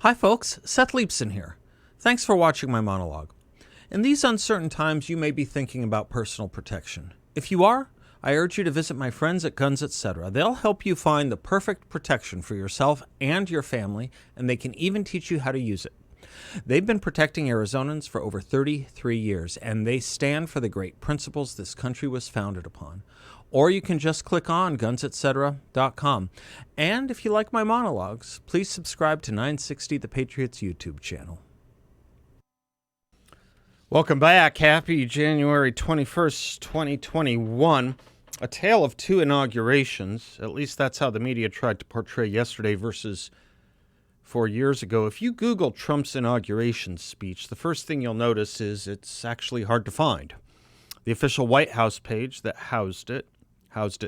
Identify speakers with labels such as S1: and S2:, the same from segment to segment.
S1: Hi folks, Seth Leapson here. Thanks for watching my monologue. In these uncertain times, you may be thinking about personal protection. If you are, I urge you to visit my friends at Guns Etc. They'll help you find the perfect protection for yourself and your family, and they can even teach you how to use it. They've been protecting Arizonans for over 33 years, and they stand for the great principles this country was founded upon. Or you can just click on gunsetc.com. And if you like my monologues, please subscribe to 960 The Patriots YouTube channel. Welcome back. Happy January 21st, 2021. A tale of two inaugurations. At least that's how the media tried to portray yesterday versus 4 years ago. If you Google Trump's inauguration speech, the first thing you'll notice is it's actually hard to find. The official White House page that housed it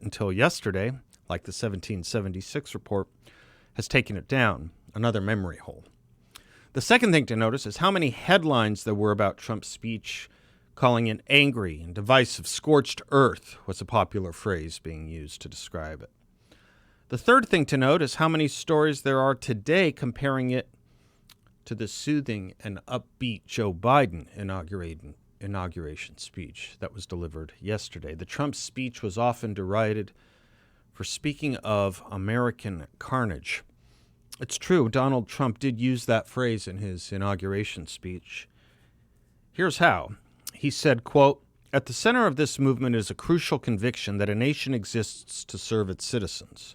S1: until yesterday, like the 1776 report, has taken it down. Another memory hole. The second thing to notice is how many headlines there were about Trump's speech, calling it angry and divisive. Scorched earth was a popular phrase being used to describe it. The third thing to note is how many stories there are today comparing it to the soothing and upbeat Joe Biden inauguration speech that was delivered yesterday. The Trump speech was often derided for speaking of American carnage. It's true, Donald Trump did use that phrase in his inauguration speech. Here's how. He said, quote, "At the center of this movement is a crucial conviction that a nation exists to serve its citizens.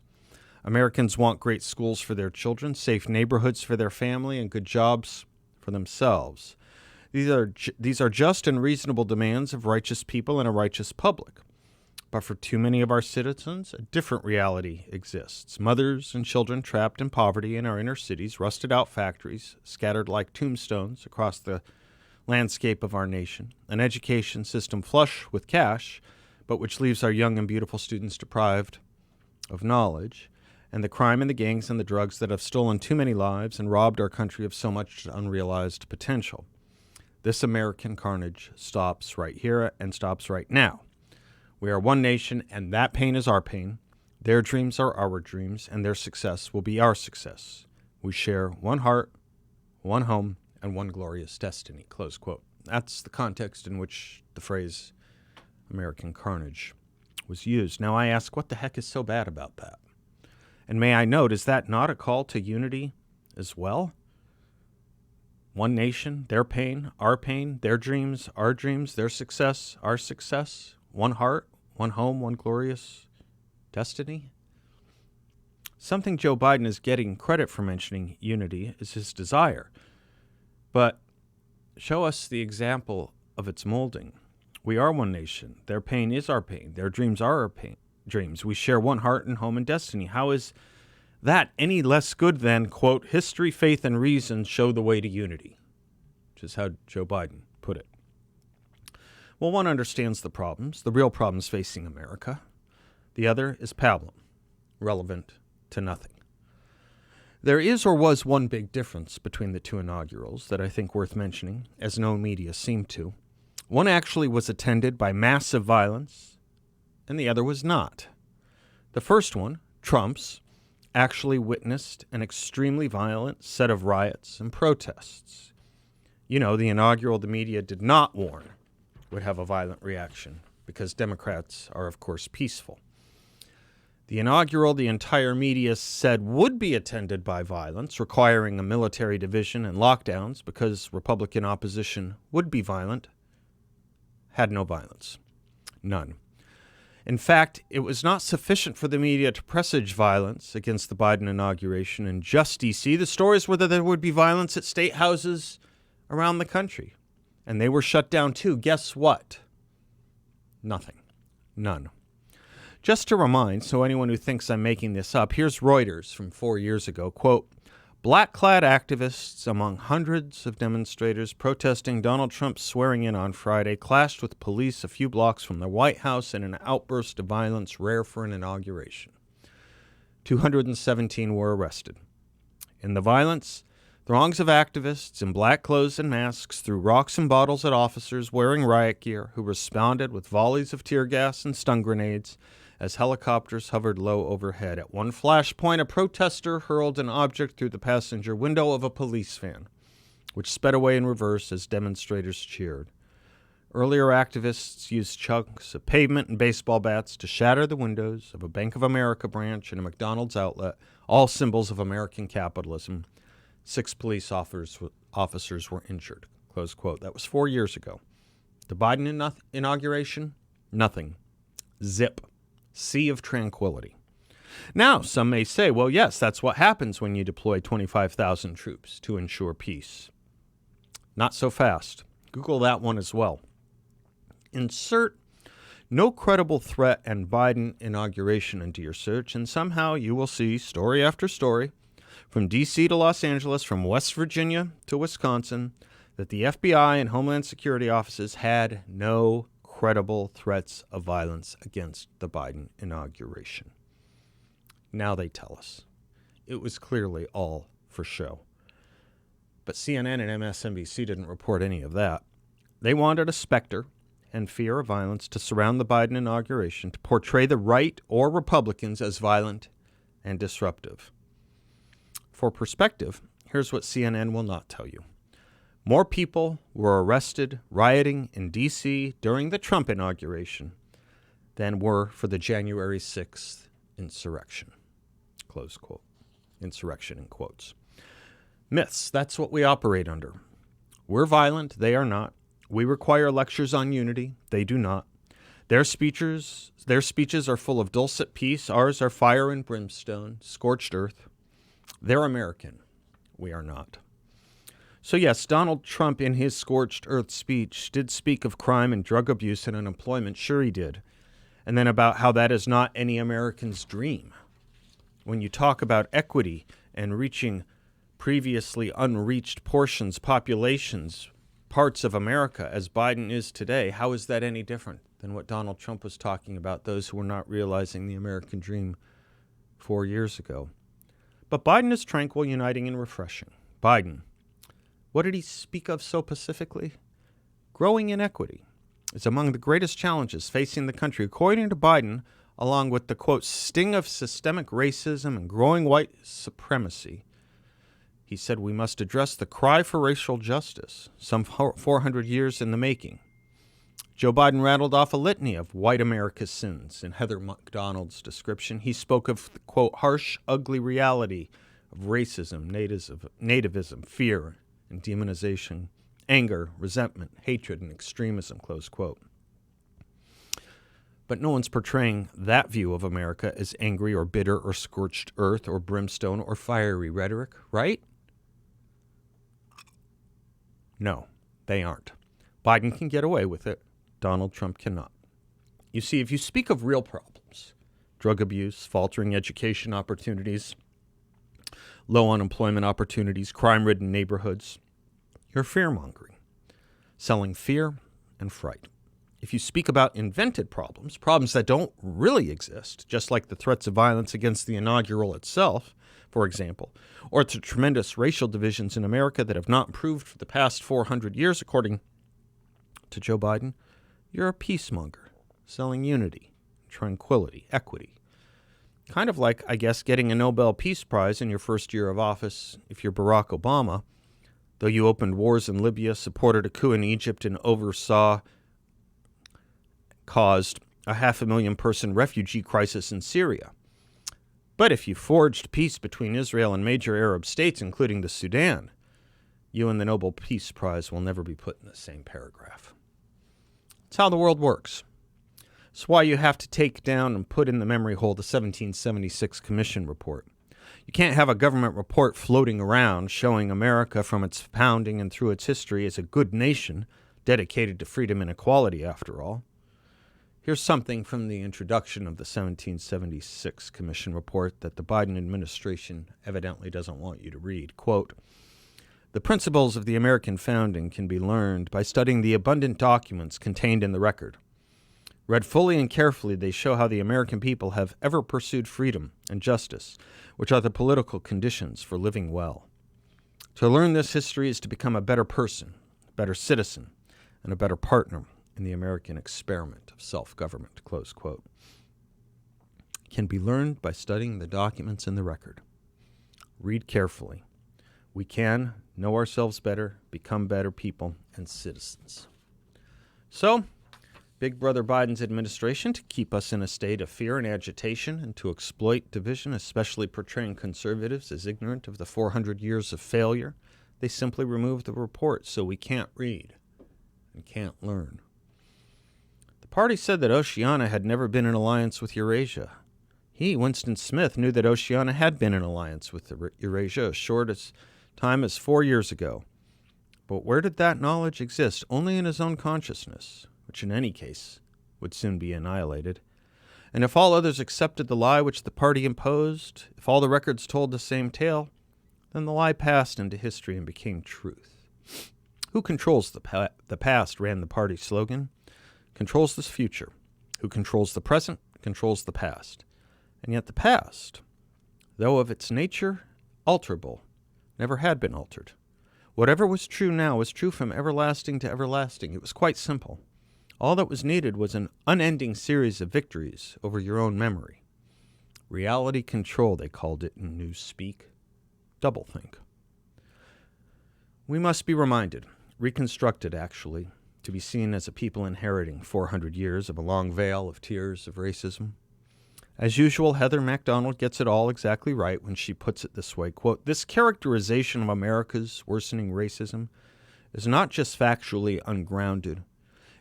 S1: Americans want great schools for their children, safe neighborhoods for their family, and good jobs for themselves. These are just and reasonable demands of righteous people and a righteous public. But for too many of our citizens, a different reality exists. Mothers and children trapped in poverty in our inner cities, rusted out factories, scattered like tombstones across the landscape of our nation, an education system flush with cash, but which leaves our young and beautiful students deprived of knowledge, and the crime and the gangs and the drugs that have stolen too many lives and robbed our country of so much unrealized potential. This American carnage stops right here and stops right now. We are one nation, and that pain is our pain. Their dreams are our dreams, and their success will be our success. We share one heart, one home, and one glorious destiny," close quote. That's the context in which the phrase American carnage was used. Now I ask, what the heck is so bad about that? And may I note, is that not a call to unity as well? One nation, their pain, their dreams, our dreams, their success, our success. One heart, one home, one glorious destiny. Something Joe Biden is getting credit for mentioning unity is his desire. But show us the example of its molding. We are one nation. Their pain is our pain. Their dreams are our dreams. We share one heart and home and destiny. How is that any less good than, quote, "history, faith, and reason show the way to unity," which is how Joe Biden put it. Well, one understands the real problems facing America. The other is pablum, relevant to nothing. There is or was one big difference between the two inaugurals that I think worth mentioning, as no media seemed to. One actually was attended by massive violence, and the other was not. The first one, Trump's, actually witnessed an extremely violent set of riots and protests. You know, the inaugural the media did not warn would have a violent reaction, because Democrats are, of course, peaceful. The inaugural, the entire media said would be attended by violence, requiring a military division and lockdowns because Republican opposition would be violent, had no violence. None. In fact, it was not sufficient for the media to presage violence against the Biden inauguration in just D.C. The stories were that there would be violence at state houses around the country. And they were shut down too. Guess what? Nothing. None. Just to remind, so anyone who thinks I'm making this up, here's Reuters from 4 years ago. Quote, "Black-clad activists among hundreds of demonstrators protesting Donald Trump's swearing in on Friday clashed with police a few blocks from the White House in an outburst of violence rare for an inauguration. 217 were arrested. In the violence, throngs of activists in black clothes and masks threw rocks and bottles at officers wearing riot gear who responded with volleys of tear gas and stun grenades as helicopters hovered low overhead. At one flashpoint, a protester hurled an object through the passenger window of a police van, which sped away in reverse as demonstrators cheered. Earlier, activists used chunks of pavement and baseball bats to shatter the windows of a Bank of America branch and a McDonald's outlet, all symbols of American capitalism. 6 police officers were injured. Close quote. That was 4 years ago. The Biden inauguration? Nothing. Zip. Sea of tranquility. Now, some may say, well, yes, that's what happens when you deploy 25,000 troops to ensure peace. Not so fast. Google that one as well. Insert no credible threat and Biden inauguration into your search, and somehow you will see story after story, from D.C. to Los Angeles, from West Virginia to Wisconsin, that the FBI and Homeland Security offices had no credible threats of violence against the Biden inauguration. Now they tell us. It was clearly all for show. But CNN and MSNBC didn't report any of that. They wanted a specter and fear of violence to surround the Biden inauguration, to portray the right or Republicans as violent and disruptive. For perspective, here's what CNN will not tell you. More people were arrested rioting in D.C. during the Trump inauguration than were for the January 6th insurrection. Close quote. Insurrection in quotes. Myths, that's what we operate under. We're violent, they are not. We require lectures on unity, they do not. Their speeches are full of dulcet peace, ours are fire and brimstone, scorched earth. They're American, we are not. So yes, Donald Trump in his scorched earth speech did speak of crime and drug abuse and unemployment, sure he did. And then about how that is not any American's dream. When you talk about equity and reaching previously unreached portions, populations, parts of America as Biden is today, how is that any different than what Donald Trump was talking about, those who were not realizing the American dream 4 years ago? But Biden is tranquil, uniting, and refreshing. Biden, what did he speak of so pacifically? Growing inequity is among the greatest challenges facing the country, according to Biden, along with the, quote, sting of systemic racism and growing white supremacy. He said we must address the cry for racial justice, some 400 years in the making. Joe Biden rattled off a litany of white America's sins. In Heather McDonald's description, he spoke of the, quote, harsh, ugly reality of racism, nativism, fear, and demonization, anger, resentment, hatred, and extremism, close quote. But no one's portraying that view of America as angry or bitter or scorched earth or brimstone or fiery rhetoric, right? No, they aren't. Biden can get away with it. Donald Trump cannot. You see, if you speak of real problems, drug abuse, faltering education opportunities, low unemployment opportunities, crime-ridden neighborhoods, you're fear-mongering, selling fear and fright. If you speak about invented problems, problems that don't really exist, just like the threats of violence against the inaugural itself, for example, or the tremendous racial divisions in America that have not improved for the past 400 years, according to Joe Biden, you're a peacemonger, selling unity, tranquility, equity. Kind of like, I guess, getting a Nobel Peace Prize in your first year of office if you're Barack Obama, though you opened wars in Libya, supported a coup in Egypt, and caused a 500,000-person refugee crisis in Syria. But if you forged peace between Israel and major Arab states, including the Sudan, you and the Nobel Peace Prize will never be put in the same paragraph. It's how the world works. It's why you have to take down and put in the memory hole the 1776 Commission report. You can't have a government report floating around showing America from its founding and through its history as a good nation dedicated to freedom and equality, after all. Here's something from the introduction of the 1776 Commission report that the Biden administration evidently doesn't want you to read. Quote, "The principles of the American founding can be learned by studying the abundant documents contained in the record. Read fully and carefully, they show how the American people have ever pursued freedom and justice, which are the political conditions for living well. To learn this history is to become a better person, a better citizen, and a better partner in the American experiment of self-government," close quote. can be learned by studying the documents in the record. Read carefully. We can know ourselves better, become better people and citizens. So, Big Brother Biden's administration, to keep us in a state of fear and agitation and to exploit division, especially portraying conservatives as ignorant of the 400 years of failure, they simply removed the report so we can't read and can't learn. The party said that Oceania had never been in alliance with Eurasia. He, Winston Smith, knew that Oceania had been in alliance with Eurasia as short as time as 4 years ago. But where did that knowledge exist? Only in his own consciousness, which in any case would soon be annihilated. And if all others accepted the lie which the party imposed, if all the records told the same tale, then the lie passed into history and became truth. Who controls the past, ran the party slogan, controls this future. Who controls the present, controls the past. And yet the past, though of its nature alterable, never had been altered. Whatever was true now was true from everlasting to everlasting. It was quite simple. All that was needed was an unending series of victories over your own memory. Reality control, they called it in newspeak. Doublethink. We must be reminded, reconstructed actually, to be seen as a people inheriting 400 years of a long veil of tears of racism. As usual, Heather MacDonald gets it all exactly right when she puts it this way, quote, "This characterization of America's worsening racism is not just factually ungrounded.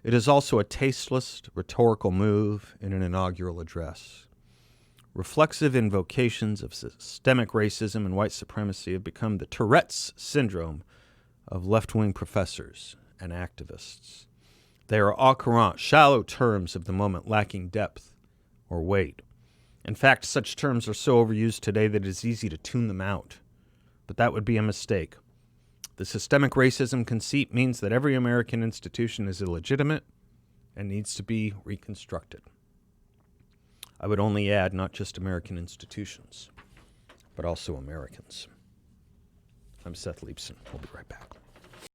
S1: It is also a tasteless, rhetorical move in an inaugural address. Reflexive invocations of systemic racism and white supremacy have become the Tourette's syndrome of left-wing professors and activists. They are au courant, shallow terms of the moment lacking depth or weight. In fact, such terms are so overused today that it is easy to tune them out. But that would be a mistake. The systemic racism conceit means that every American institution is illegitimate and needs to be reconstructed. I would only add not just American institutions, but also Americans." I'm Seth Leibson. We'll be right back.